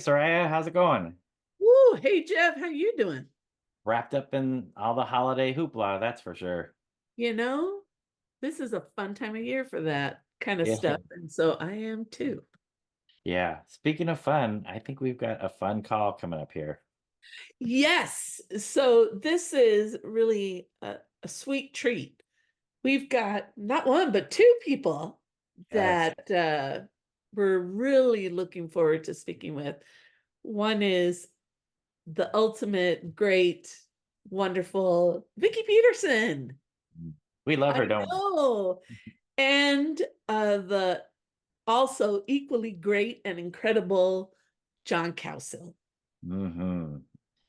Soraya, how's it going? Woo! Hey Jeff, how you doing? Wrapped up in all the holiday hoopla, that's for sure. You know, this is a fun time of year for that kind of Yeah. stuff, and so I am too. Yeah. Speaking of fun, I think we've got a fun call coming up here. Yes, so this is really a sweet treat. We've got not one but two people Yes. that we're really looking forward to speaking with. One is the ultimate great, wonderful Vicki Peterson. Mm. We love I her, don't know. And the also equally great and incredible John Cowsill. we? Mm-hmm.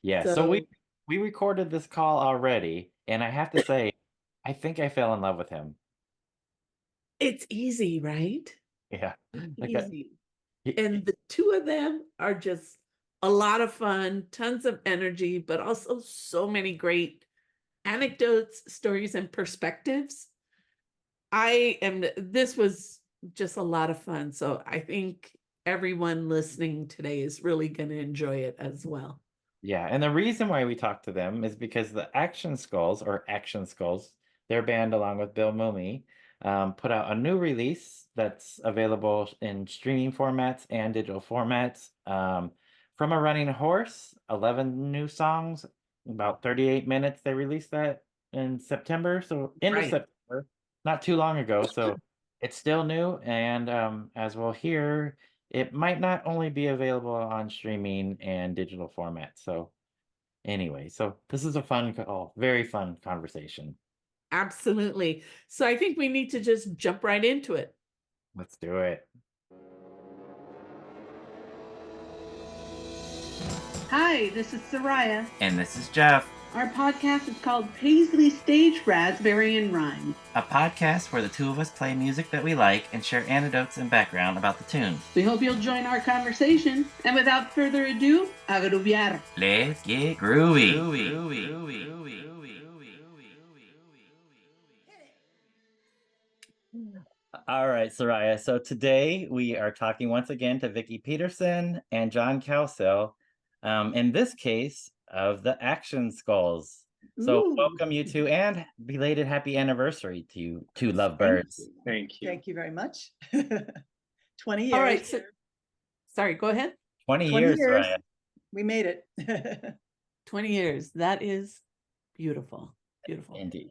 Yeah. So we So we recorded this call already, and I have to say, I think I fell in love with him. it's easy, right? Yeah. Like a, Easy. he- And the two of them are just a lot of fun, tons of energy, but also so many great anecdotes, stories, and perspectives. This was just a lot of fun. So I think everyone listening today is really going to enjoy it as well. yeah, and the reason why we talked to them is because the Action Skulls, their band along with Bill Mumy, put out a new release that's available in streaming formats and digital formats. From a Running Horse, 11 new songs, about 38 minutes. They released that in September, so end of Right. September, not too long ago. So it's still new, and as we'll hear, it might not only be available on streaming and digital format. So anyway, so this is a very fun conversation. Absolutely. So I think we need to just jump right into it. Let's do it. Hi, this is Soraya. And this is Jeff, Our podcast is called Paisley Stage Raspberry and Rhyme. a podcast where the two of us play music that we like and share anecdotes and background about the tunes. We hope you'll join our conversation. And without further ado, a grooviar. Let's get groovy. All right, Soraya. So today we are talking once again to Vicki Peterson and John Cowsill, in this case of the Action Skulls. So Ooh. welcome you two, and belated happy anniversary to you two lovebirds. Thank you. Thank you very much. 20 years. All right. Sorry, go ahead. 20 20 years, years. Soraya. We made it. 20 years. That is beautiful. Beautiful. Indeed.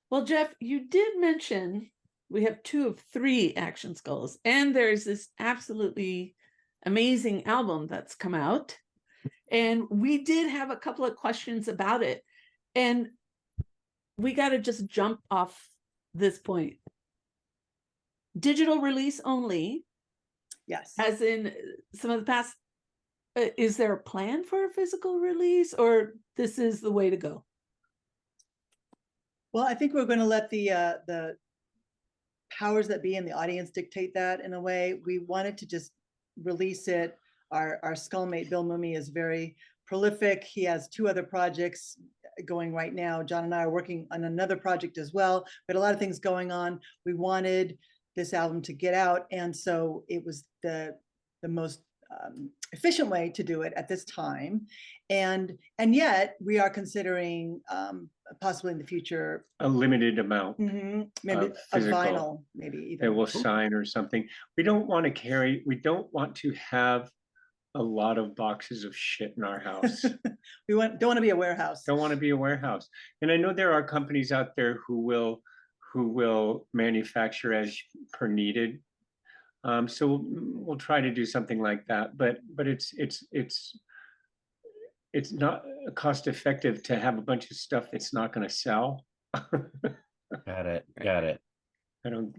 Well, Jeff, you did mention we have two of three Action Skulls, and there's this absolutely amazing album that's come out. And we did have a couple of questions about it. And we got to just jump off this point. Digital release only, Yes. as in some of the past. Is there a plan for a physical release, or this is the way to go? Well, I think we're going to let the powers that be in the audience dictate that in a way. We wanted to just release it. Our skullmate Bill Mumy is very prolific. He has two other projects going right now. John and I are working on another project as well. We had a lot of things going on. We wanted this album to get out, and so it was the most efficient way to do it at this time, and yet we are considering possibly in the future A limited amount maybe of a physical vinyl, maybe that even. we'll sign or something. We don't want to have a lot of boxes of shit in our house. Don't want to be a warehouse. Don't want to be a warehouse. And I know there are companies out there who will manufacture as per needed. So we'll try to do something like that, but it's not cost effective to have a bunch of stuff that's not going to sell. Got it. Got it. I don't,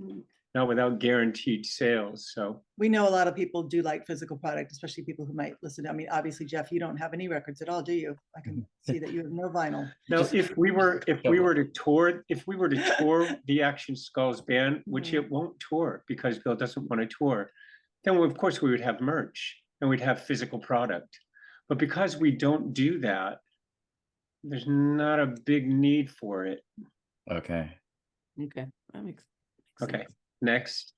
not without guaranteed sales. So We know a lot of people do like physical product, especially people who might listen. I mean, obviously, Jeff, you don't have any records at all, do you? I can see that you have no vinyl. now, if we were to tour the Action Skulls band, which it won't tour because Bill doesn't want to tour, then of course we would have merch and we'd have physical product. But because we don't do that, there's not a big need for it. Okay. Okay, that makes Okay, sense. next.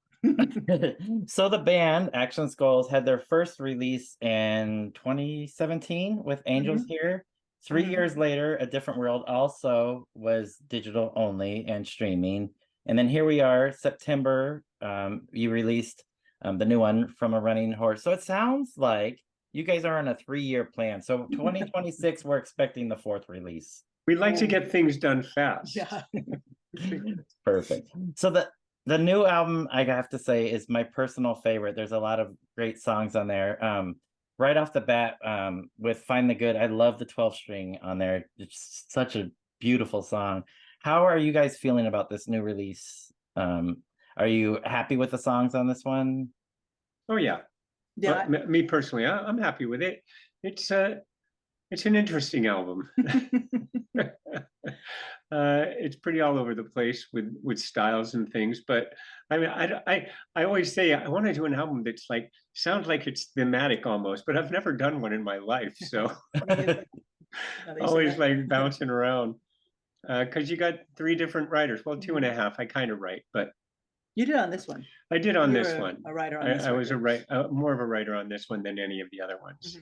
So the band Action Skulls had their first release in 2017 with Angels Here. 3 years later, A Different World also was digital only and streaming. And then here we are, September, you released the new one, From a Running Horse. So it sounds like you guys are on a 3-year plan. So 2026, we're expecting the 4th release. We like to get things done fast. Yeah. Perfect. So the new album, I have to say, is my personal favorite. There's a lot of great songs on there. Right off the bat, with Find the Good, I love the 12-string on there. It's such a beautiful song. How are you guys feeling about this new release? Are you happy with the songs on this one? Oh yeah. Yeah. Me personally, I'm happy with it. It's an interesting album. It's pretty all over the place with styles and things, but I mean, I always say I want to do an album that's like sounds like it's thematic almost, but I've never done one in my life, so always like bouncing around. Because you got 3 different writers, well, 2.5. I kind of write, but You did on this one. I did on You this were one. a writer on this I was record. more of a writer on this one than any of the other ones.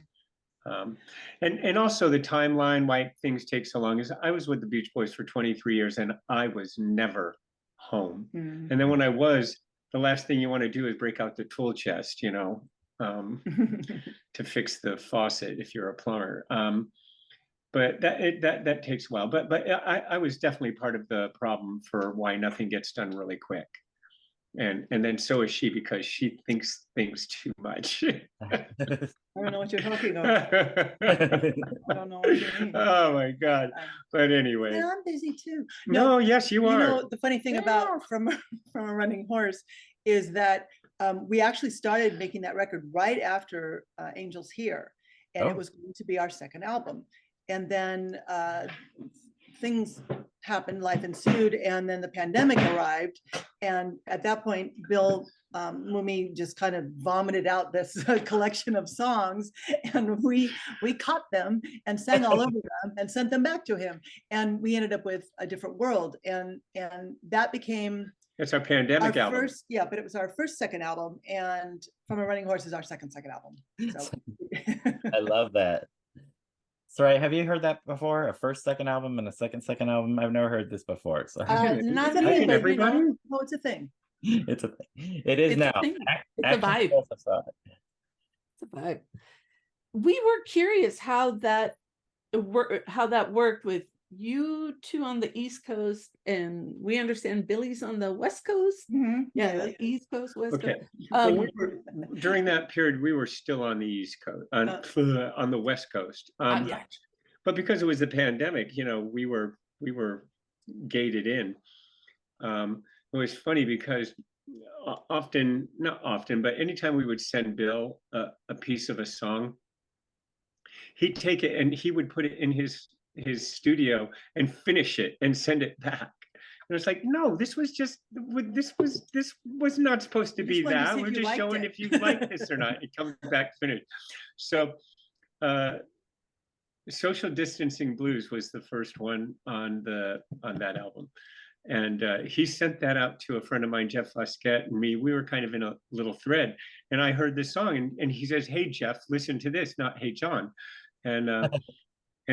And also the timeline, why things take so long, is I was with the Beach Boys for 23 years and I was never home. And then when I was, the last thing you want to do is break out the tool chest, you know, to fix the faucet if you're a plumber. But that takes a while. But I was definitely part of the problem for why nothing gets done really quick. And then so is she, because she thinks things too much. I don't know what you're talking about. I don't know what you mean. Oh my God. But anyway. Yeah, I'm busy too. No, yes, you are. You know, the funny thing about From a Running Horse is that we actually started making that record right after Angels Here, and it was going to be our 2nd album. And then things happened, life ensued, and then the pandemic arrived. And at that point, Bill Mumy just kind of vomited out this collection of songs, and we caught them and sang all over them and sent them back to him. And we ended up with A Different World, and that became it's our pandemic album. Yeah, but it was our first 2nd album, and From a Running Horse is our second album. So. I love that. Soraya, have you heard that before? A first, 2nd album and a second album? I've never heard this before. So Not a thing, but you know, oh, it's a thing. It's a thing. It is now. It's a vibe. It's a vibe. We were curious how that worked with you 2 on the East Coast, and we understand Billy's on the West Coast. Yeah, like East Coast, West Coast. Well, during that period, we were still on the East Coast, on the West Coast. But because it was the pandemic, you know, we were gated in. It was funny because not often, but anytime we would send Bill a piece of a song, he'd take it and he would put it in his studio and finish it and send it back. And it's like, no, this was not supposed to be that. We're just showing if you like this or not. It comes back finished. So Social Distancing Blues was the first one on that album. And he sent that out to a friend of mine, Jeff Foskett, and me. We were kind of in a little thread, and I heard this song, and he says, "Hey Jeff, listen to this," not "Hey John," and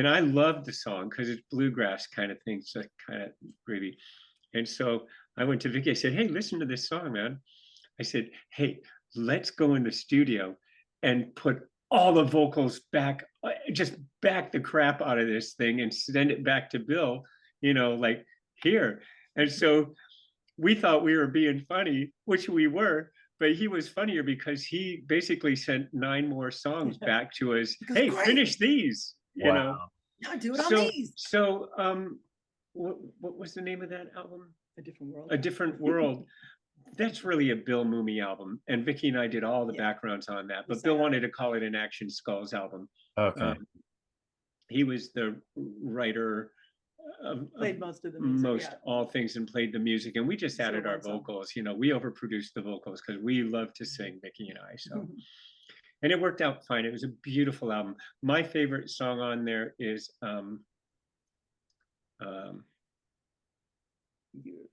I loved the song because it's bluegrass kind of thing, so kind of groovy. And so I went to Vicki. I said, "Hey, listen to this song, man." I said, "Hey, let's go in the studio and put all the vocals back, just back the crap out of this thing and send it back to Bill, you know, like here." And so we thought we were being funny, which we were, but he was funnier because he basically sent 9 more songs back to us. Hey, finish these, you know. Yeah, do it on these. So what was the name of that album? A Different World. A Different World. That's really a Bill Mumy album, and Vicki and I did all the backgrounds on that. But Bill wanted to call it an Action Skulls album. Okay. He was the writer. Played most of the music, all things, and played the music, and we just added our vocals. You know, we overproduced the vocals because we love to sing, Vicki and I. So, and it worked out fine. It was a beautiful album. My favorite song on there is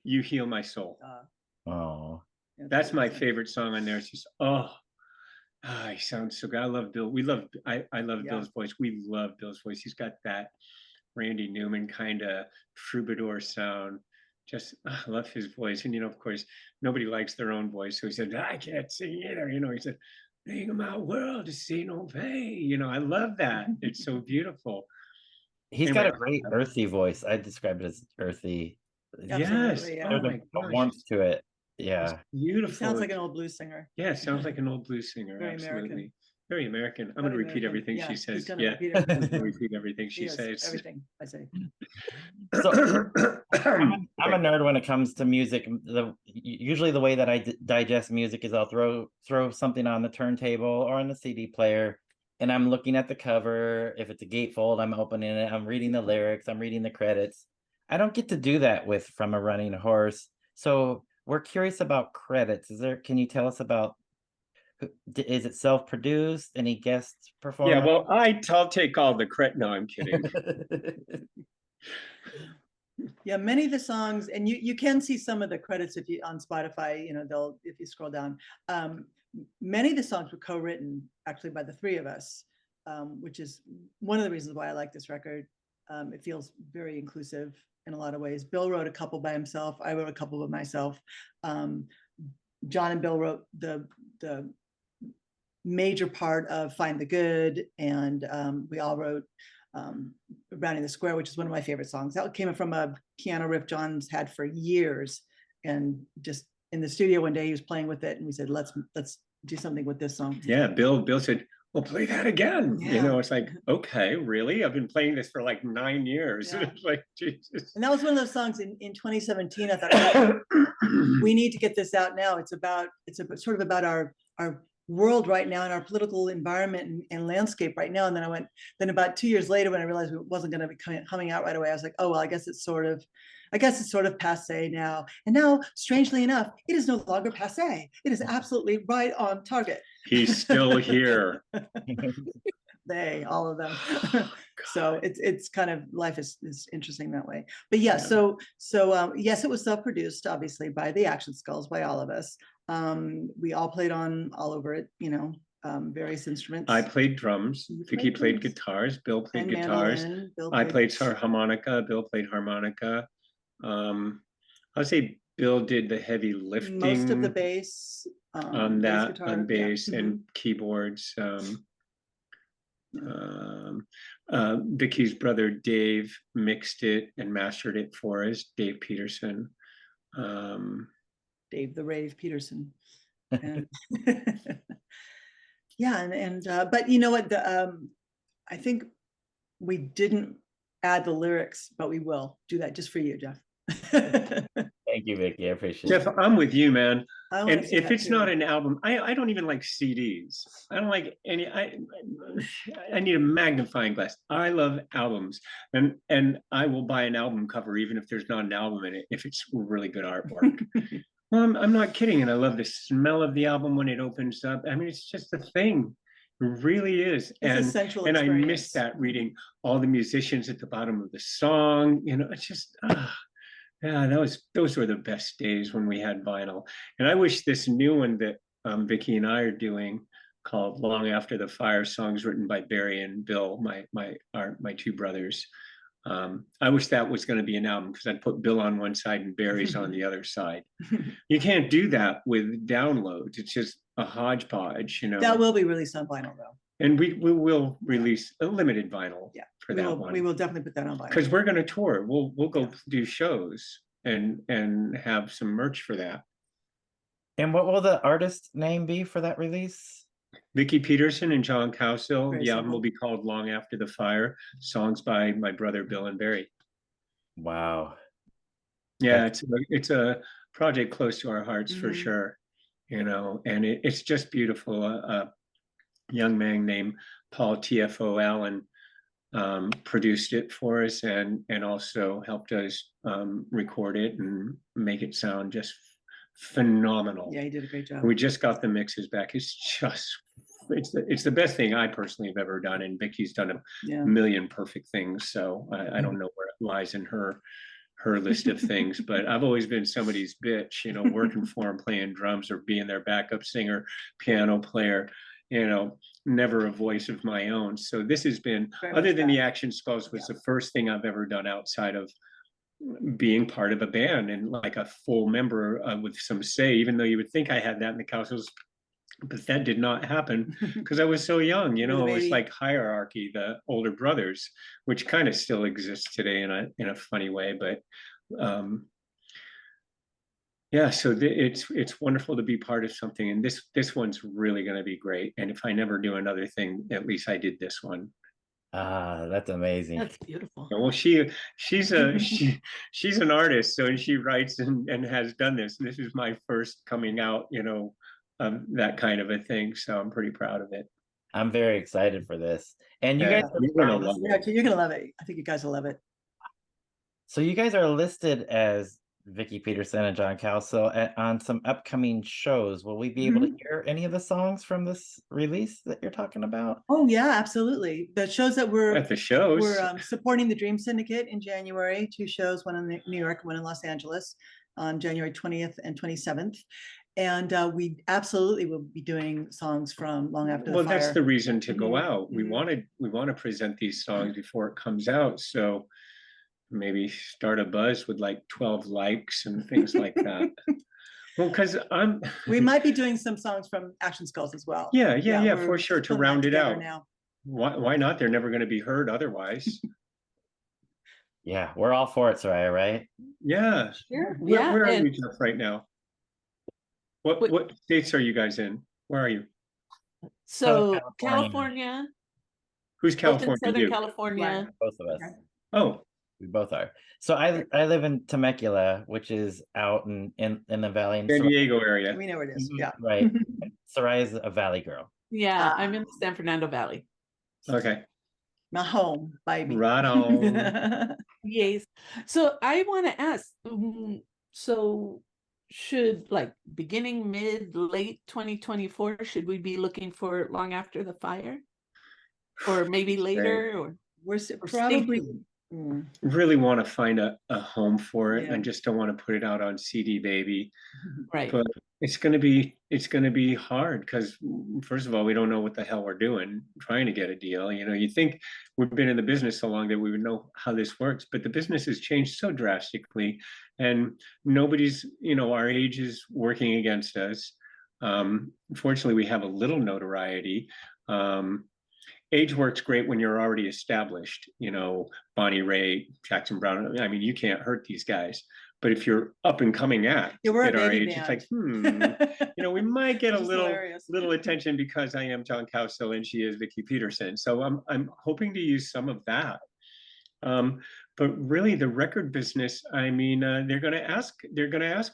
"You Heal My Soul." Oh, That's my favorite song on there. It's just, oh, he sounds so good. I love Bill. I love Yeah. Bill's voice. We love Bill's voice. He's got that Randy Newman kind of troubadour sound. Just, I love his voice. And, of course, nobody likes their own voice. So he said, I can't sing either. He said, "Bring my world to see no pain." I love that. It's so beautiful. He's Anyway, got a great earthy voice. I describe it as earthy. Yes. Absolutely, yeah. Oh There's my a gosh. warmth to it. It's Yeah. beautiful. He sounds like an old blues singer. Yeah, sounds like an old blues singer. Very Absolutely. American. Very American. I'm Very going to repeat American. everything Yeah, she he's says. gonna Yeah. repeat I'm everything. going to repeat everything she Yes, says. everything I say. So I'm a nerd when it comes to music. Usually the way that I digest music is I'll throw something on the turntable or on the CD player, and I'm looking at the cover. If it's a gatefold, I'm opening it. I'm reading the lyrics. I'm reading the credits. I don't get to do that with From a Running Horse. So we're curious about credits. Can you tell us about? Is it self-produced? Any guest performers? Yeah, well, I'll take all the credit. No, I'm kidding. Yeah, many of the songs, and you can see some of the credits if you on Spotify, if you scroll down. Many of the songs were co-written actually by the three of us, which is one of the reasons why I like this record. It feels very inclusive in a lot of ways. Bill wrote a couple by himself. I wrote a couple by myself. John and Bill wrote the major part of Find the Good, and we all wrote Rounding the Square, which is one of my favorite songs. That came from a piano riff John's had for years, and just in the studio one day he was playing with it, and we said, let's do something with this song. Yeah, Bill said, well, play that again. Yeah. It's like, okay, really? I've been playing this for like 9 years. Yeah. It's like, Jesus. And that was one of those songs in 2017. I thought, we need to get this out now. It's sort of about our world right now and our political environment and landscape right now. And then about 2 years later, when I realized it wasn't going to be coming out right away, I was like, oh, well, I guess it's sort of passe now. And now, strangely enough, it is no longer passe. It is absolutely right on target. He's still here. All of them. So it's kind of, life is interesting that way. But yeah, so yes, it was self-produced, obviously, by the Action Skulls, by all of us. We all played all over it, various instruments. I played drums. Vicki played guitars. Bill played guitars. I played harmonica. Bill played harmonica. I'll say Bill did the heavy lifting. Most of the bass. On that, guitar, on bass yeah. and keyboards. Vicki's brother Dave mixed it and mastered it for us. Dave Peterson. Dave the Rave Peterson. And yeah, but you know what? I think we didn't add the lyrics, but we will do that just for you, Jeff. Thank you, Vicki. I appreciate Jeff, it. I'm with you, man. And if it's not an album, I don't even like CDs. I don't like any. I need a magnifying glass. I love albums, and I will buy an album cover even if there's not an album in it if it's really good artwork. Well, I'm not kidding, and I love the smell of the album when it opens up. I mean, it's just a thing. It really is. It's and I miss that, reading all the musicians at the bottom of the song. It's just yeah, those were the best days when we had vinyl. And I wish this new one that Vicki and I are doing, called Long After the Fire, songs written by Barry and Bill, my two brothers. I wish that was going to be an album, because I'd put Bill on one side and Barry's on the other side. You can't do that with downloads. It's just a hodgepodge, That will be released on vinyl, though. And we will release a limited vinyl. Yeah, for that one. We will definitely put that on vinyl. Because we're going to tour. We'll go do shows and have some merch for that. And what will the artist name be for that release? Vicki Peterson and John Cowsill. Very The album simple. will be called Long After the Fire. Songs by my brother Bill and Barry. Wow. Yeah, it's a project close to our hearts for Mhm. sure. And it's just beautiful. A young man named Paul TFO Allen produced it for us and also helped us record it and make it sound just phenomenal. Yeah, he did a great job. We just got the mixes back. It's the best thing I personally have ever done, and Vicki's done a Yeah. million perfect things. So I don't know where it lies in her her list of things, but I've always been somebody's bitch, working for them, playing drums or being their backup singer, piano player, never a voice of my own. So this has been, Very other much than that. the Action Skulls was the first thing I've ever done outside of being part of a band and like a full member with some say, even though you would think I had that in the Cowsills, but that did not happen because I was so young. You're the It was baby. like hierarchy, the older brothers, which kind of still exists today in a funny way. But yeah, so it's wonderful to be part of something, and this one's really going to be great. And if I never do another thing, at least I did this one. Ah, that's amazing. That's beautiful. Well, she's an artist, so she writes and has done this. This is my first coming out, that kind of a thing. So I'm pretty proud of it. I'm very excited for this. And you Yeah, guys you're gonna love Yeah, it. you're gonna love it. I think you guys will love it. So you guys are listed as Vicki Peterson and John Cowsill on some upcoming shows. Will we be able to hear any of the songs from this release that you're talking about? Oh yeah, absolutely. The shows that At the shows. we're supporting the Dream Syndicate in January, 2 shows, one in New York, one in Los Angeles, on January 20th and 27th. And we absolutely will be doing songs from Long After the Well, Fire. that's the reason to go Mhm, out. We mhm. want to present these songs before it comes out. So maybe start a buzz with like 12 likes and things like that. Well, because We might be doing some songs from Action Skulls as well. yeah, we're for sure, to putting that round it together out. now. Why not? They're never going to be heard otherwise. Yeah, we're all for it, Soraya, right? Yeah. Sure. Where are and you, Jeff, right now? Wait. What states are you guys in? Where are you? so California. California, Who's both in California? Southern You? California. Both of us. Okay. Oh, We both are. So I live in Temecula, which is out in the valley in San Soraya, Diego area. We know where it is. Mhm, Yeah. right. Soraya's a valley girl. Yeah, Ah. I'm in the San Fernando Valley. Okay. My home, baby. Right on. Yes. So I want to ask, so should like beginning, mid, late 2024, should we be looking for Long After the Fire? Or maybe later, or We're or probably. stay tuned? Really want to find a home for it. Yeah. I just don't want to put it out on CD Baby. Right. But it's going to be hard because first of all, we don't know what the hell we're doing trying to get a deal. You think we've been in the business so long that we would know how this works, but the business has changed so drastically, and nobody's, our age is working against us. Fortunately, we have a little notoriety. Age works great when you're already established, Bonnie Raitt, Jackson Browne. I mean, you can't hurt these guys. But if you're up and coming act we're at a our baby age, band. it's like, we might get a Which is hilarious. little attention because I am John Cowsill and she is Vicki Peterson. So I'm hoping to use some of that. But really, the record business, I mean, they're going to ask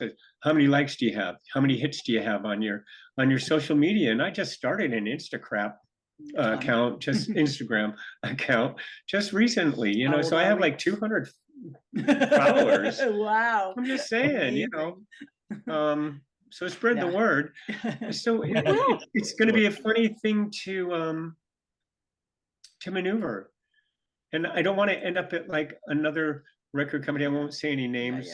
us, how many likes do you have? How many hits do you have on your social media? And I just started an Instagram account, just Instagram account, just recently. How So old I are have we? like 200 followers. Wow. I'm just saying, so spread the Yeah. word. So it's going to be a funny thing to maneuver, and I don't want to end up at like another record company. I won't say any names.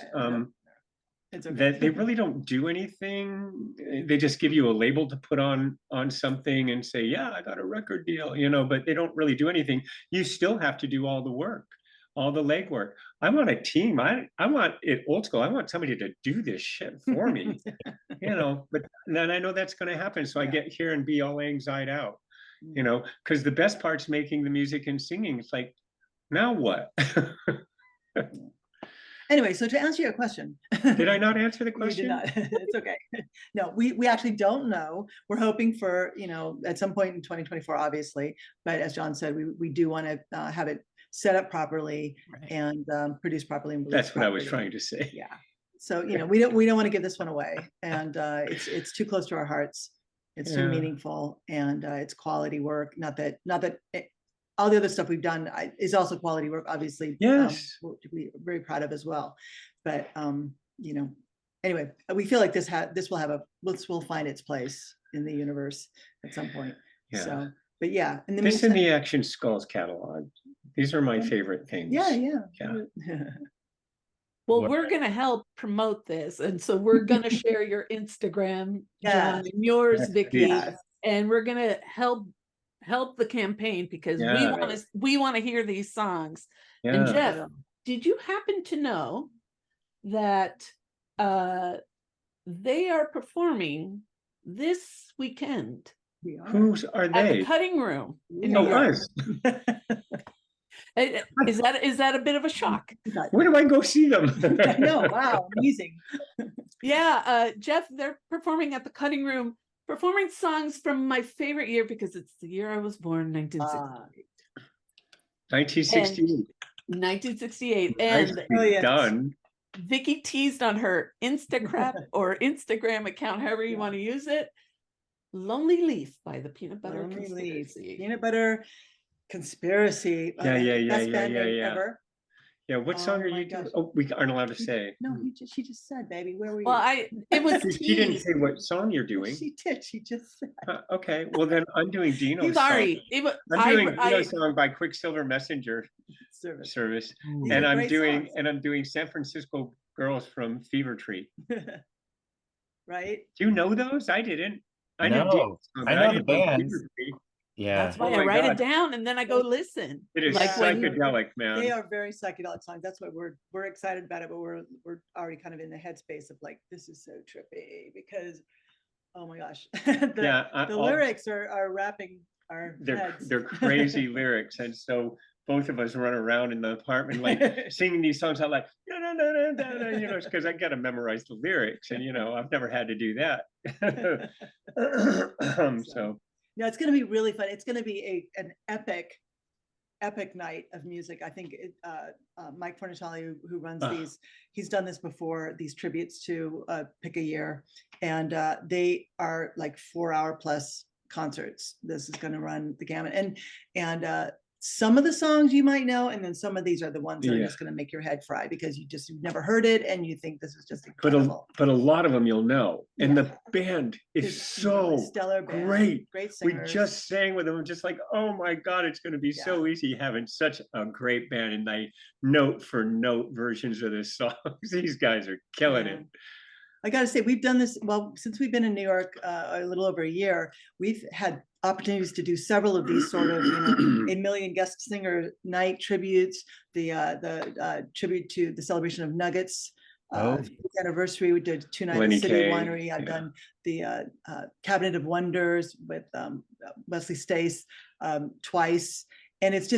It's okay. That they really don't do anything. They just give you a label to put on something and say, yeah, I got a record deal, but they don't really do anything. You still have to do all the work, all the legwork. I want a team. I want it old school. I want somebody to do this shit for me, but then I know that's going to happen. So I get here and be all anxiety out, because the best part's making the music and singing. It's like, now what? Anyway, so to answer your question. Did I not answer the You question? did not. It's okay. No, we actually don't know. We're hoping for, at some point in 2024, obviously. But as John said, we do want to have it set up properly and produced properly. And That's what I was properly. trying to say. Yeah. So, we don't want to give this one away. And it's too close to our hearts. It's too meaningful, and it's quality work. Not that all the other stuff we've done is also quality work, obviously. Yes. We're very proud of as well. But anyway, we feel like this will find its place in the universe at some point. Yeah. So, but yeah, in the This meantime, in the Action Skulls catalog. These are my favorite things. yeah. Well, What- we're gonna help promote this, and so we're gonna share your Instagram, John, Yes. and yours, Yes, Vicki, Yes. and we're gonna help the campaign because Yeah. we want to hear these songs. And Yeah. Jeff, did you happen to know that they are performing this weekend We are. Whose are at the they? Cutting Room in Oh, New York? us. Is that a bit of a shock? Where do I go see them? I know, wow, amazing. Yeah, Jeff, they're performing at the Cutting Room, performing songs from my favorite year because it's the year I was born, 1968. 1968. 1968. And Nicely yes. done. Vicki teased on her Instagram account, however you want to use it. Lonely Leaf by the Peanut Butter Lonely Leaf. Conspiracy. Peanut Butter Conspiracy. Yeah. Best band name ever. Yeah, what song Oh are my you doing? gosh. Oh, we aren't allowed to say. No, she just said, baby, where were you? Well, it was She didn't teased. say what song you're doing. She did, she just said. Okay, well then I'm doing Dino's song. Sorry. It was, I'm doing Dino's song by Quicksilver Messenger Service. These And are I'm great doing songs. San Francisco Girls from Fever Tree. Right? Do you know those? I didn't. I knew No, Dino's song, I but know the didn't know bands. Fever Tree. Yeah. that's why Oh I my write God. it down and then I go listen. It is Like when- psychedelic, man. They are very psychedelic songs. That's why we're excited about it, but we're already kind of in the headspace of like, this is so trippy because, oh my gosh. The lyrics are wrapping our heads. They're crazy lyrics, and so both of us run around in the apartment like singing these songs out like because I got to memorize the lyrics, and I've never had to do that. So No, it's going to be really fun. It's going to be an epic night of music. I think Mike Fornatale, who runs these, he's done this before, these tributes to Pick a Year, and they are like 4-hour plus concerts. This is going to run the gamut, and some of the songs you might know, and then some of these are the ones that are just going to make your head fry because you've never heard it and you think this is just incredible. But a lot of them you'll know, and the band is so stellar band, great singers. We just sang with them, just like, oh my God, it's going to be so easy having such a great band, and they note for note versions of this songs. These guys are killing it. I got to say, we've done this, well, since we've been in New York a little over a year, we've had opportunities to do several of these sort of, a million guest singer night tributes, the tribute to the celebration of Nuggets. Anniversary, we did 2 nights at City Winery. I've done the Cabinet of Wonders with Wesley Stace twice. And it's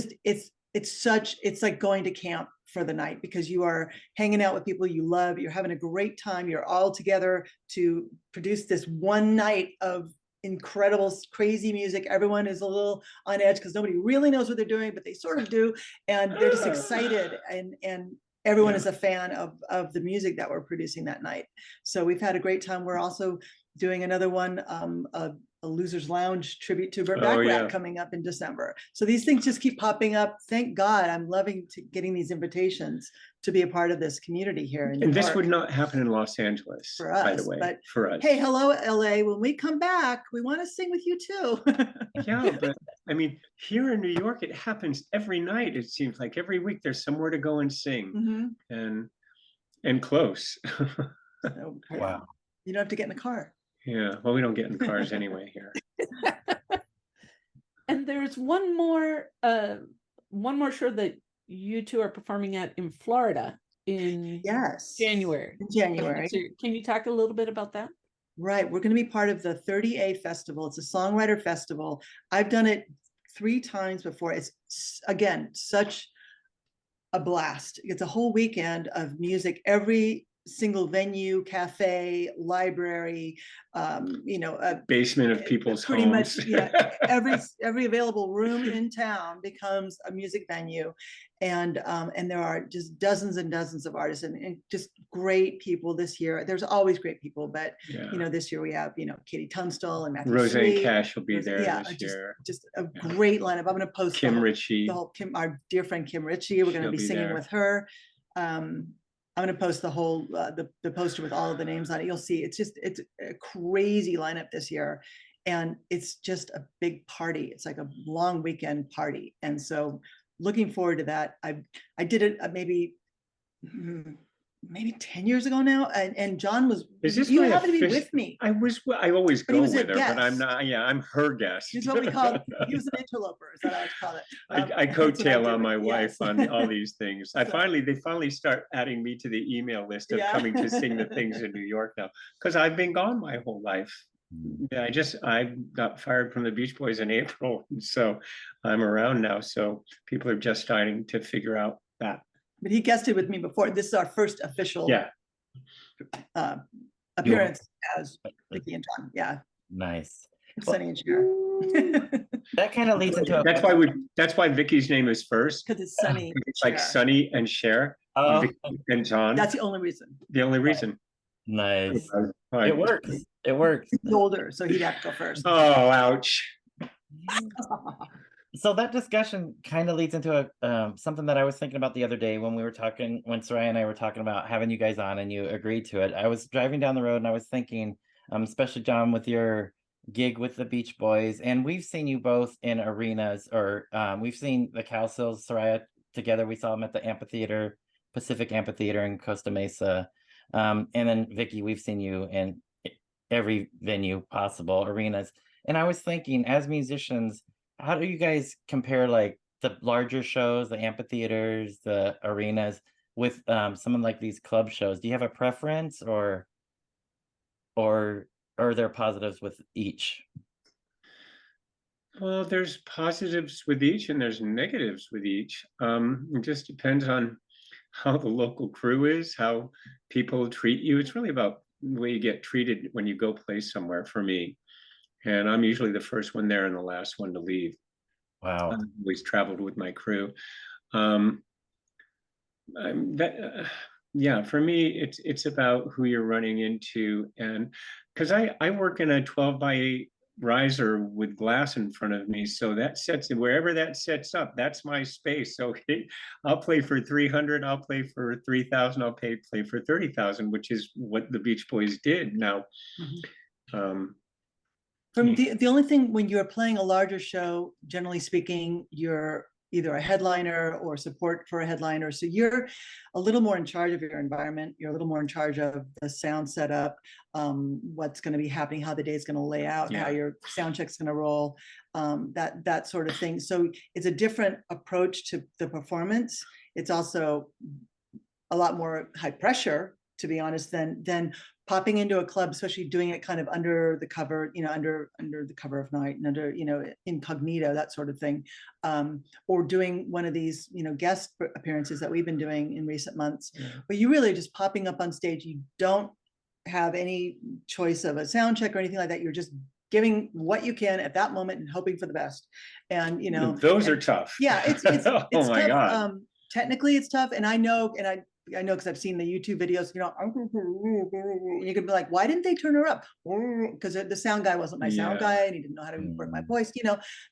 like going to camp for the night because you are hanging out with people you love. You're having a great time. You're all together to produce this one night of incredible, crazy music. Everyone is a little on edge because nobody really knows what they're doing, but they sort of do. And they're just excited. And everyone is a fan of the music that we're producing that night. So we've had a great time. We're also doing another one, a Loser's Lounge tribute to Burt Bacharach coming up in December. So these things just keep popping up. Thank God. I'm loving getting these invitations to be a part of this community here in New York. And this would not happen in Los Angeles, for us, by the way, but for us. Hey, hello, LA. When we come back, we want to sing with you too. Yeah, but I mean, here in New York, it happens every night. It seems like every week there's somewhere to go and sing, and close. So, Wow. You don't have to get in the car. Yeah, well, we don't get in cars anyway here. And there's one more show that you two are performing at in Florida in January. In January. So can you talk a little bit about that? Right. We're going to be part of the 30A Festival. It's a songwriter festival. I've done it 3 times before. It's, again, such a blast. It's a whole weekend of music. Every single venue, cafe, library, basement of people's pretty homes. much, every available room in town becomes a music venue, and there are just dozens and dozens of artists and just great people this year. There's always great people, but this year we have Katie Tunstall and Matthew Roseanne Sweet. Cash will be there this year. Just a great lineup. I'm going to post Kim Ritchie, our dear friend Kim Ritchie. We're going to be singing with her. I'm going to post the whole the poster with all of the names on it. You'll see it's a crazy lineup this year, and it's just a big party. It's like a long weekend party, and so looking forward to that. I did it maybe maybe 10 years ago now. And John was, Is this you my happened to be official- with me. I always But he go was a with her, but I'm guest. not, yeah, I'm her guest. He's what we call, he was an interloper, is that how I call it. I That's what I coattail do on my with- wife yes. on all these things. They So- finally start adding me to the email list of Yeah. coming to sing the things in New York now, because I've been gone my whole life. Yeah, I got fired from the Beach Boys in April, so I'm around now. So people are just starting to figure out that. But he guested with me before. This is our first official Yeah, appearance as Vicki and John. Yeah, Nice. Sunny and Cher. That kind of leads into that's why Vicky's name is first. Because it's Sunny. It's like Cher. Sunny and Cher, Oh, Vicky and John. That's the only reason. The only reason. nice. Right. It works. It works. He's older, so he'd have to go first. Oh, ouch. So that discussion kind of leads into a something that I was thinking about the other day when we were talking, when Soraya and I were talking about having you guys on and you agreed to it. I was driving down the road and I was thinking, especially John, with your gig with the Beach Boys, and we've seen you both in arenas, or we've seen the Cowsills, Soraya, together. We saw them at the amphitheater, Pacific Amphitheater in Costa Mesa. And then Vicki, we've seen you in every venue possible, arenas. And I was thinking, as musicians, how do you guys compare like the larger shows, the amphitheaters, the arenas with someone like these club shows? Do you have a preference, or are there positives with each? Well, there's positives with each and there's negatives with each. It just depends on how the local crew is, how people treat you. It's really about the way you get treated when you go play somewhere for me. And I'm usually the first one there and the last one to leave. Wow. I've always traveled with my crew. Yeah, for me, it's about who you're running into. And because I work in a 12x8 riser with glass in front of me, so that sets it wherever that sets up, that's my space. So I'll play for 300, I'll play for 3,000, I'll play for 30,000, which is what the Beach Boys did. Now, From the only thing, when you're playing a larger show, generally speaking, you're either a headliner or support for a headliner. So you're a little more in charge of your environment. You're a little more in charge of the sound setup, what's going to be happening, how the day is going to lay out, how your sound check's going to roll, that sort of thing. So it's a different approach to the performance. It's also a lot more high pressure, to be honest, than popping into a club, especially doing it kind of under the cover, under the cover of night and under, incognito, that sort of thing, or doing one of these, guest appearances that we've been doing in recent months, where you really just popping up on stage. You don't have any choice of a sound check or anything like that. You're just giving what you can at that moment and hoping for the best. And, those are tough. Yeah, it's oh my tough. God. Technically it's tough. And I know because I've seen the YouTube videos, you could be like, why didn't they turn her up? Because the sound guy wasn't my sound guy and he didn't know how to work my voice,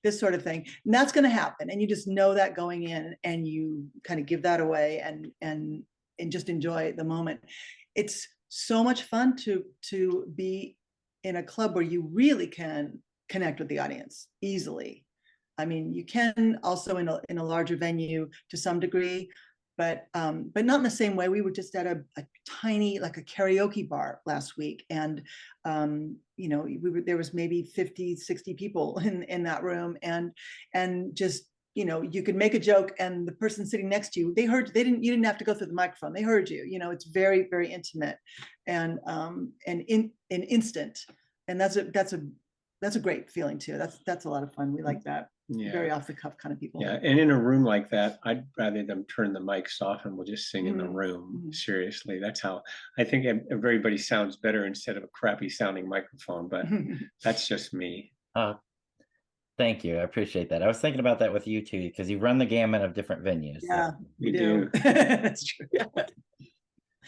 this sort of thing. And that's going to happen. And you just know that going in, and you kind of give that away and just enjoy the moment. It's so much fun to be in a club where you really can connect with the audience easily. I mean, you can also in a larger venue to some degree, but not in the same way. We were just at a tiny, like a karaoke bar last week, and there was maybe 50, 60 people in that room, and just you could make a joke, and the person sitting next to you, you didn't have to go through the microphone. They heard you. It's very, very intimate and in an instant, and that's a great feeling too. That's a lot of fun. We like that. Yeah. Very off the cuff kind of people. Yeah, and in a room like that, I'd rather them turn the mics off and we'll just sing in the room. Seriously, that's how I think everybody sounds better instead of a crappy sounding microphone. But that's just me. Thank you. I appreciate that. I was thinking about that with you too, because you run the gamut of different venues. Yeah, so. We do. That's true.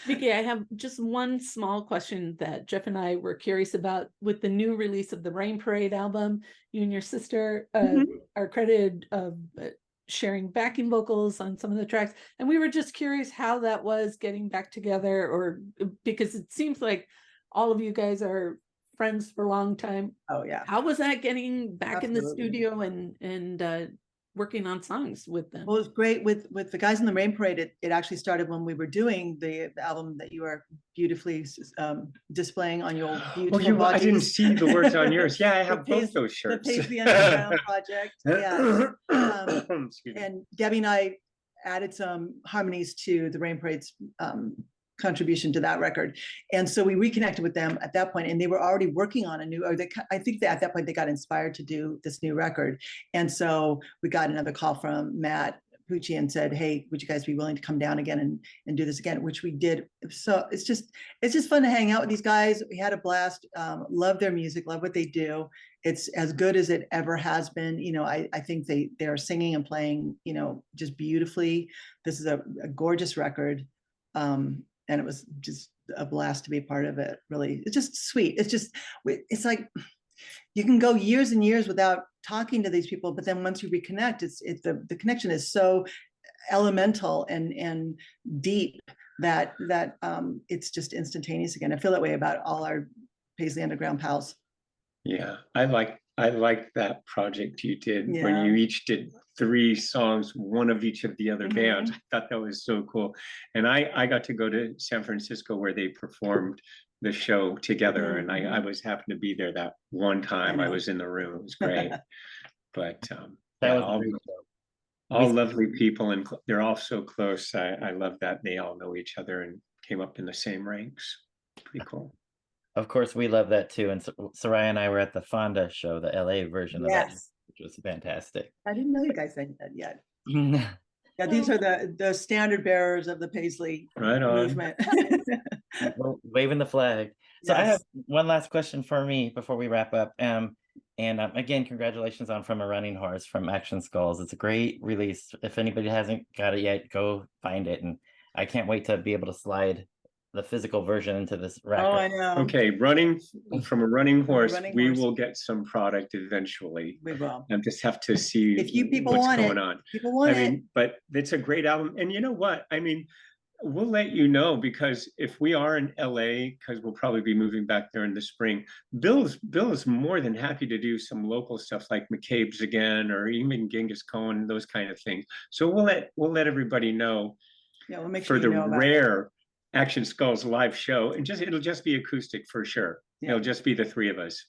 Vicki, I have just one small question that Jeff and I were curious about. With the new release of the Rain Parade album, you and your sister are credited sharing backing vocals on some of the tracks. And we were just curious how that was getting back together, or because it seems like all of you guys are friends for a long time. Oh yeah. How was that getting back in the Absolutely. studio and working on songs with them. Well, it was great with the guys in the Rain Parade. It actually started when we were doing the album that you are beautifully displaying on your beautiful I didn't bodies. see the words on yours. Yeah, I have both those The shirts. Paisley Underground Project. Yeah. Excuse me. And Debbie and I added some harmonies to the Rain Parade's contribution to that record. And so we reconnected with them at that point, and they were already working on a new, I think that at that point they got inspired to do this new record. And so we got another call from Matt Pucci and said, hey, would you guys be willing to come down again and do this again, which we did. So it's just fun to hang out with these guys. We had a blast, love their music, love what they do. It's as good as it ever has been. You know, I think they're singing and playing, you know, just beautifully. This is a gorgeous record. And it was just a blast to be a part of it. Really, it's just sweet. It's like you can go years and years without talking to these people, but then once you reconnect, the connection is so elemental and deep that it's just instantaneous again. I feel that way about all our Paisley Underground pals. Yeah, I like that project you did when Yeah. you each did 3 songs, one of each of the other bands. I thought that was so cool. And I got to go to San Francisco where they performed the show together, and I was happened to be there that one time. I was in the room. It was great. But That yeah, was a great show. all lovely people, and they're all so close. I love that they all know each other and came up in the same ranks. Pretty cool. Of course, we love that too. And Soraya and I were at the Fonda show, the LA version of that, Yes. which was fantastic. I didn't know you guys said that yet. Yeah, these are the standard bearers of the Paisley Right on. movement. Waving the flag. So I Yes. have one last question for me before we wrap up. And again, congratulations on From a Running Horse from Action Skulls. It's a great release. If anybody hasn't got it yet, go find it. And I can't wait to be able to slide the physical version into this record. Oh, I know. Okay, running from a running horse, running we horse. will get some product eventually. We will. I just have to see If you people what's want going it, on. people want I it. mean, but it's a great album. And you know what? I mean, we'll let you know, because if we are in LA, because we'll probably be moving back there in the spring, Bill is more than happy to do some local stuff like McCabe's again, or even Genghis Khan, those kind of things. So we'll let everybody know. Yeah, we'll make For sure the you know about it. rare Action Skulls live show, and it'll just be acoustic for sure. Yeah. It'll just be the 3 of us.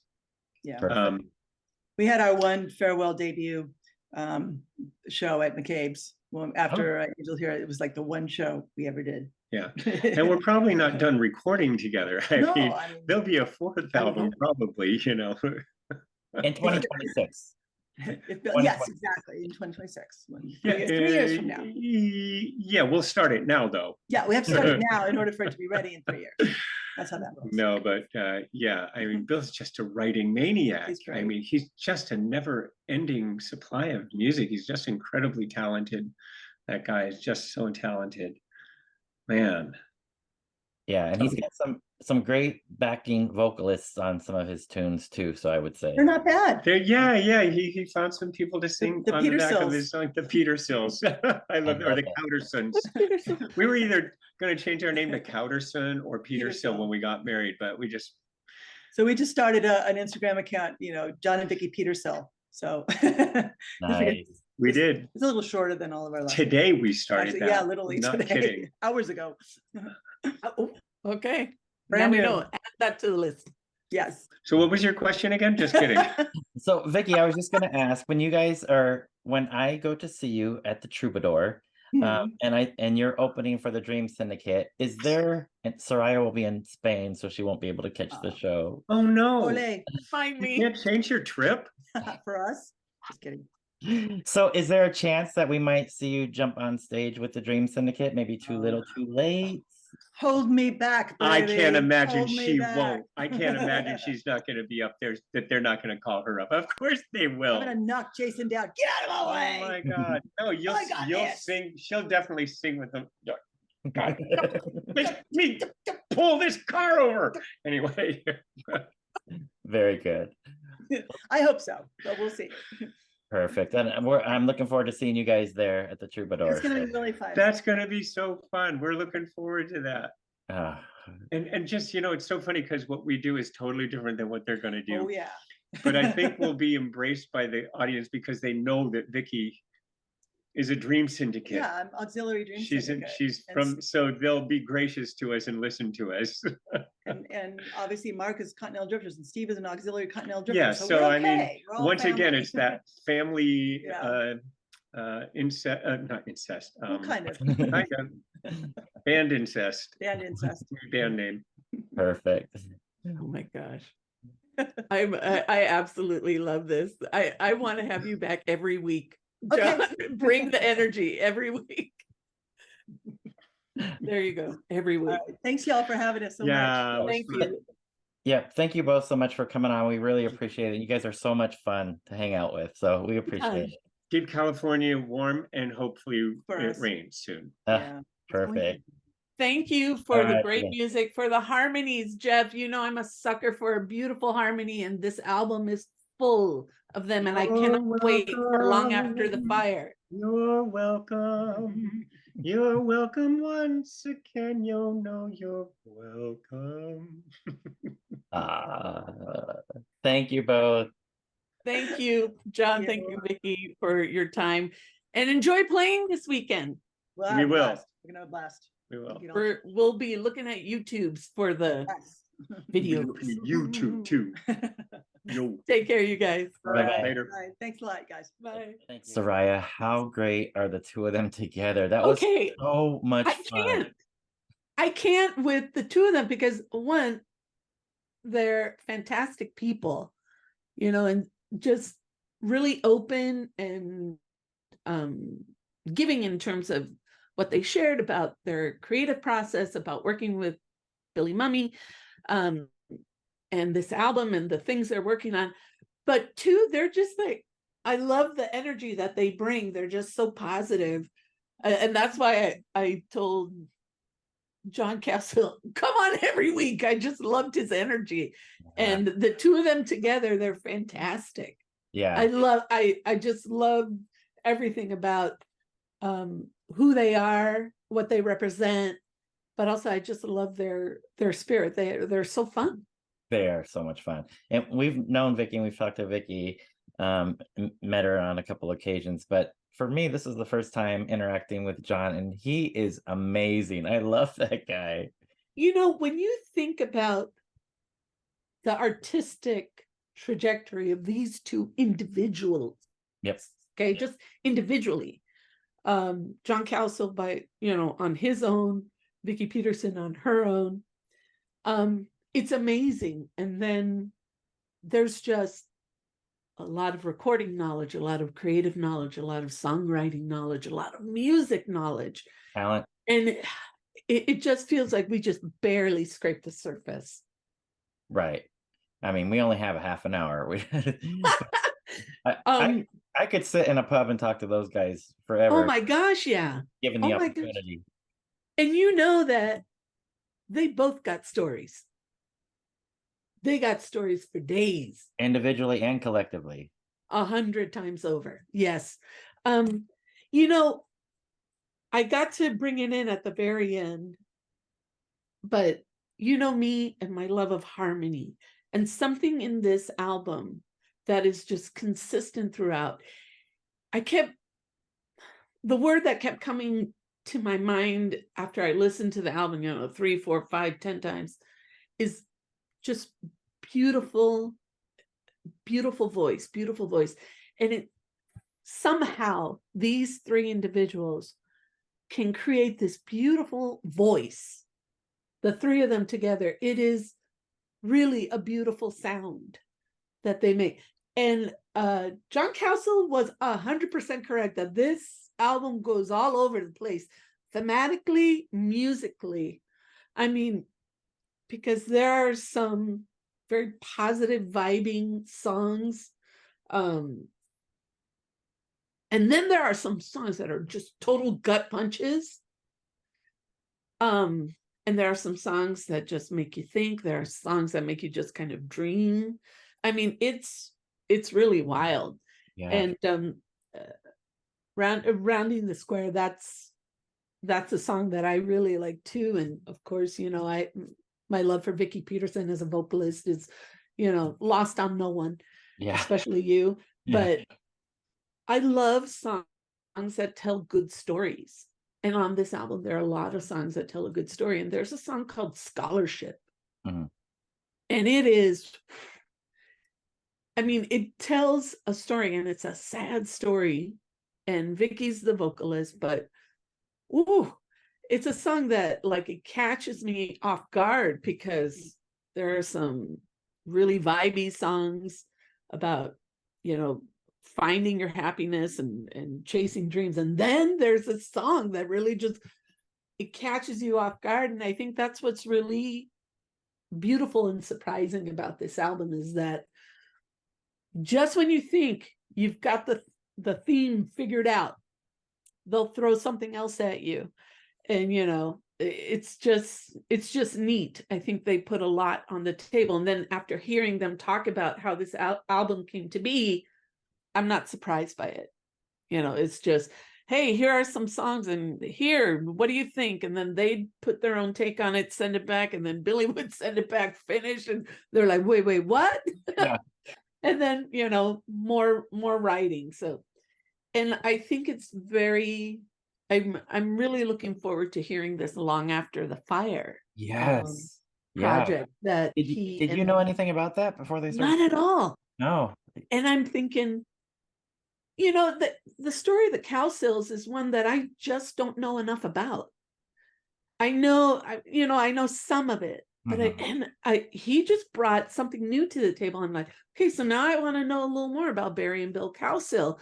Yeah. Perfect. We had our one farewell debut show at McCabe's. Well, after Angel here, it was like the one show we ever did. Yeah, and we're probably not done recording together. I No, mean, I mean, there'll be a 4th album probably, you know. In 2026. yes, exactly, in 2026. 3 years from now. Yeah, we'll start it now though. Yeah, we have to start it now in order for it to be ready in 3 years. That's how that works. No, but yeah, I mean, Bill's just a writing maniac. He's I great. mean, he's just a never-ending supply of music. He's just incredibly talented. That guy is just so talented, man. Yeah, and he's got some great backing vocalists on some of his tunes too. So I would say They're not bad. Yeah. He found some people to sing the on the back of Petersills. his song, the Petersills. I love it, or the Cowdersons. We were either going to change our name to Cowderson or Petersill when we got married, but we just. So we just started an Instagram account, you know, John and Vicki Peterson. So nice. We did. It's a little shorter than all of our lives. Today we started Actually, that. yeah, literally Not today, kidding. hours ago. Oh, okay. Brand Now we new. know. Add that to the list. Yes. So what was your question again? Just kidding. So Vicki, I was just gonna ask, when I go to see you at the Troubadour, and you're opening for the Dream Syndicate, is there, and Soraya will be in Spain, so she won't be able to catch the show. Oh no. Ole. Find You me. can't change your trip? For us. Just kidding. So is there a chance that we might see you jump on stage with the Dream Syndicate? Maybe too little, too late? Hold me back, I baby. can't imagine Hold me she back. won't. I can't imagine she's not going to be up there, that they're not going to call her up. Of course they will. I'm gonna knock Jason down. Get out of my way. Oh my God. No, you'll this. sing. She'll definitely sing with them. God, me pull this car over. Anyway. Very good. I hope so, but we'll see. Perfect. And I'm looking forward to seeing you guys there at the Troubadour. It's gonna so, be really fun. That's going to be so fun. We're looking forward to that. ah, And just, you know, it's so funny because what we do is totally different than what they're going to do. Oh yeah. But I think we'll be embraced by the audience because they know that Vicki is a dream syndicate. Yeah, I'm auxiliary dream syndicate. She's And from, so they'll be gracious to us and listen to us. And obviously Mark is Continental Drifters and Steve is an auxiliary Continental Drifter. Yeah, so I mean, We're all once again, family. it's that family, Yeah. incest, not incest. Well, kind of. Kind of. Band incest. Band incest. Band name. Perfect. Oh my gosh. I absolutely love this. I want to have you back every week. Okay. John, bring the energy every week. There you go. Every All week. right. Thanks y'all for having us so Yeah, much. it was Thank fun. you. Yeah, thank you both so much for coming on. We really appreciate it. You guys are so much fun to hang out with, so we appreciate it. Keep California warm and hopefully For it us. rains soon. Yeah. Perfect. Thank you for All the right, great yeah. music, for the harmonies, Jeff. You know I'm a sucker for a beautiful harmony, and this album is full of them, and I cannot wait for Long After the Fire. You're welcome. You're welcome once again. You'll know you're welcome. Thank you both. Thank you, John. Thank you, Vicki, for your time, and enjoy playing this weekend. We'll We have a will. blast. We're gonna have a blast. We will. We'll be looking at YouTubes for the Yes. videos. YouTube too. Yo. Take care, you guys. All Bye-bye. right. Later. All right. Thanks a lot, guys. Bye. Soraya, how great are the two of them together? That was Okay, so much I fun. can't with the two of them because one, they're fantastic people, and just really open and giving in terms of what they shared about their creative process, about working with Billy Mumy, and this album and the things they're working on. But two, they're just like, I love the energy that they bring. They're just so positive. And that's why I told John Cowsill, come on every week. I just loved his energy. And the two of them together, they're fantastic. Yeah. I just love everything about who they are, what they represent, but also I just love their spirit. They're so fun. They are so much fun. And we've known Vicki and we've talked to Vicki, met her on a couple occasions, but for me, this is the first time interacting with John, and he is amazing. I love that guy. When you think about the artistic trajectory of these two individuals, Yep. okay, just individually, John Cowsill on his own, Vicki Peterson on her own, it's amazing. And then there's just a lot of recording knowledge, a lot of creative knowledge, a lot of songwriting knowledge, a lot of music knowledge, Talent. and it just feels like we just barely scraped the surface. Right. I mean, we only have a half an hour. I could sit in a pub and talk to those guys forever. Oh my gosh, yeah. Given the Oh my gosh. opportunity. And that they both got stories. They got stories for days. Individually and collectively. 100 times over. Yes. I got to bring it in at the very end, but me and my love of harmony, and something in this album that is just consistent throughout. The word that kept coming to my mind after I listened to the album, 3, 4, 5, 10 times, is just beautiful, beautiful voice. And somehow these three individuals can create this beautiful voice. The three of them together, it is really a beautiful sound that they make. And John Cowsill was 100% correct that this album goes all over the place, thematically, musically. I mean, because there are some very positive vibing songs. And then there are some songs that are just total gut punches. And there are some songs that just make you think. There are songs that make you just kind of dream. I mean, it's really wild. Yeah. And Rounding the Square, that's a song that I really like too. And of course, my love for Vicki Peterson as a vocalist is, lost on no one, Yeah. especially you. Yeah. But I love songs that tell good stories. And on this album, there are a lot of songs that tell a good story. And there's a song called Scholarship. Mhm. And it is, I mean, it tells a story, and it's a sad story. And Vicki's the vocalist, but ooh, it's a song that like it catches me off guard because there are some really vibey songs about, you know, finding your happiness and chasing dreams. And then there's a song that really just, it catches you off guard. And I think that's what's really beautiful and surprising about this album, is that just when you think you've got the theme figured out, they'll throw something else at you. And, you know, it's just neat. I think they put a lot on the table. And then after hearing them talk about how this album came to be, I'm not surprised by it. You know, it's just, hey, here are some songs, and here, what do you think? And then they'd put their own take on it, send it back, and then Billy would send it back finished, and they're like, wait, what? Yeah. And then, you know, more writing. So, and I think it's very, I'm really looking forward to hearing this Long After the Fire Yes. project that Did you know anything about that before they started? Not at all. No. And I'm thinking, you know, the story of the Cowsills is one that I just don't know enough about. I know some of it, but he just brought something new to the table. I'm like, okay, so now I want to know a little more about Barry and Bill Cowsill,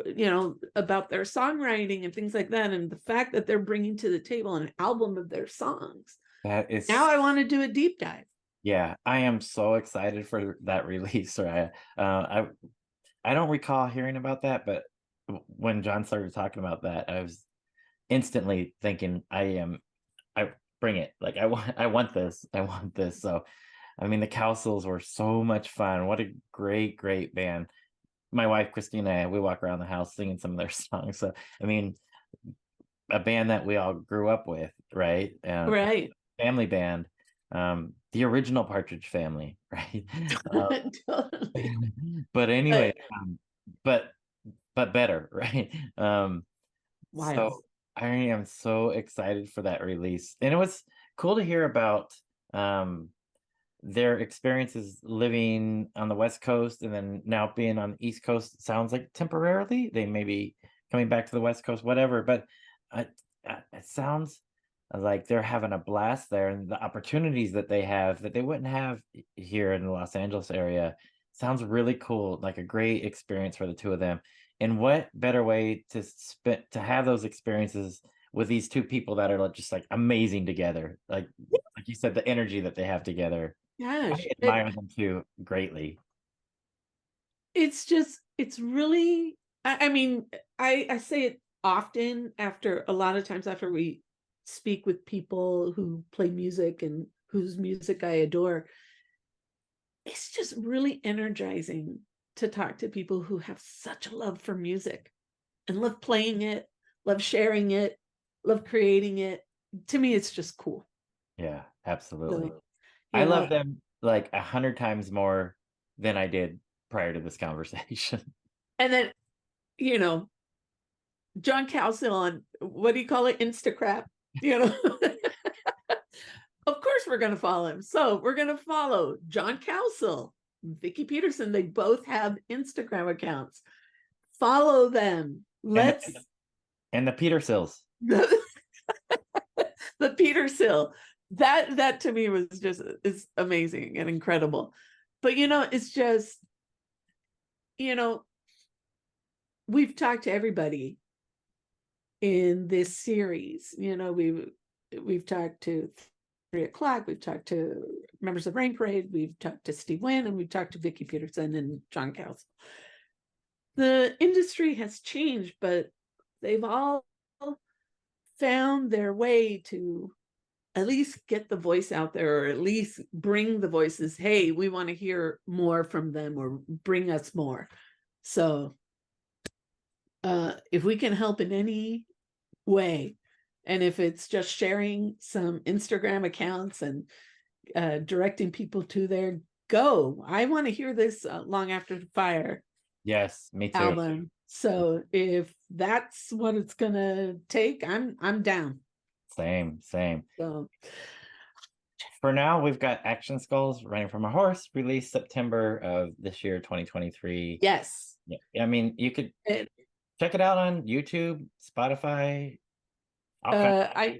you know, about their songwriting and things like that. And the fact that they're bringing to the table an album of their songs. That is, now I want to do a deep dive. Yeah, I am so excited for that release, Soraya. I don't recall hearing about that, but when John started talking about that, I was instantly thinking, I bring it. Like I want this. So, I mean, the Cowsills were so much fun. What a great band. My wife Christina, we walk around the house singing some of their songs. So, I mean, a band that we all grew up with, right? Right. Family band. The original Partridge Family, right? Totally. But anyway, but better, right? So I am so excited for that release. And it was cool to hear about their experiences living on the West Coast and then now being on the East Coast. Sounds like temporarily they may be coming back to the West Coast, whatever, but it sounds like they're having a blast there, and the opportunities that they have that they wouldn't have here in the Los Angeles area sounds really cool. Like a great experience for the two of them. And what better way to have those experiences with these two people that are just like amazing together. Like you said, the energy that they have together. Gosh, I admire them too greatly. It's really, I mean, I say it often after a lot of times after we speak with people who play music and whose music I adore. It's just really energizing to talk to people who have such a love for music and love playing it, love sharing it, love creating it. To me, it's just cool. Yeah, absolutely. So, I love them like 100 times more than I did prior to this conversation. And then, you know, John Cowsill on, what do you call it? Instacrap, you know. Of course we're going to follow him. So we're going to follow John Cowsill, Vicki Peterson. They both have Instagram accounts. Follow them. Let's and the Petersills. The Petersill. That to me was just is amazing and incredible. But you know, it's just, you know, we've talked to everybody in this series. You know, we've talked to 3 o'clock, we've talked to members of Rain Parade, we've talked to Steve Wynn, and we've talked to Vicki Peterson and John Cowsill. The industry has changed, but they've all found their way to at least get the voice out there, or at least bring the voices, hey, we want to hear more from them, or bring us more. So if we can help in any way, and if it's just sharing some Instagram accounts and directing people to their go, I want to hear this Long After the Fire. Yes, me too. Album. So if that's what it's gonna take, I'm down. Same. So For now, we've got Action Skulls Running from a Horse, released September of this year, 2023. yes. Yeah, I mean, you could And, check it out on YouTube, Spotify. all kinds-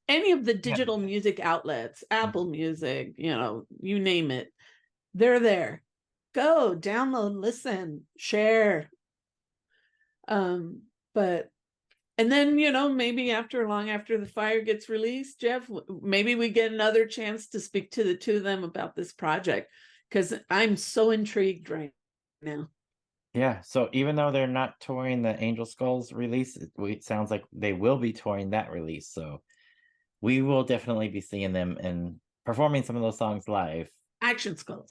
any of the digital music outlets, Apple Music, you name it, they're there. Go download, listen, share. But and then maybe long after the fire gets released, Jeff, maybe we get another chance to speak to the two of them about this project, because I'm so intrigued right now. Yeah, so even though they're not touring the Angel Skulls release, it sounds like they will be touring that release. So we will definitely be seeing them and performing some of those songs live. Action Skulls,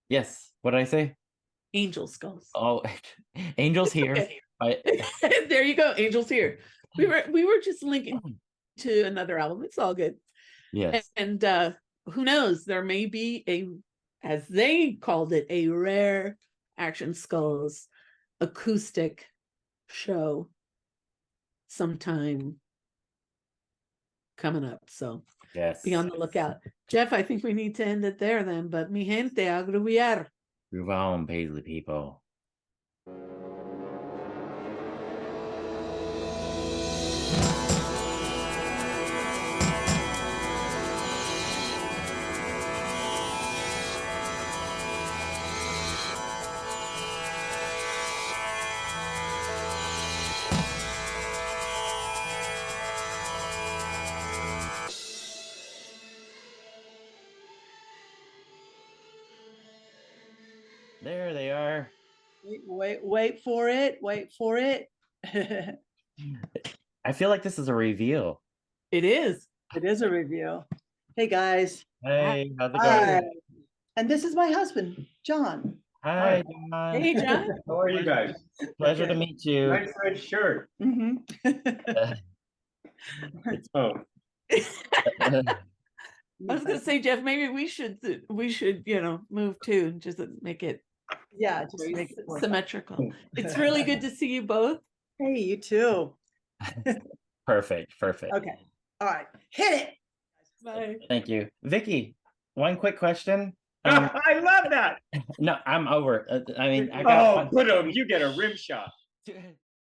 Yes, what did I say? Angel Skulls. Oh, Angel's here. Okay. I- There you go, Angels here. We were just linking to another album. It's all good. yes. And who knows? There may be as they called it, a rare Action Skulls acoustic show sometime coming up. So Yes. be on the lookout. Jeff, I think we need to end it there then. But mi gente, a gruviar. Move on, Paisley people. There they are. Wait for it. Wait for it. I feel like this is a reveal. It is. It is a review. Hey guys. Hey, how's it Hi. going? And this is my husband, John. Hi, John. Hey, John. How are you guys? Pleasure to meet you. Nice red shirt. Mhm. Oh, I was gonna say, Jeff, maybe we should move too and just make it Yeah, just make it more symmetrical. It's really good to see you both. Hey, you too. Perfect. Okay. All right. Hit it. Bye. Thank you. Vicki, one quick question. I love that. No, I'm over. I mean, I Oh, got put 'em, you get a rim shot. one.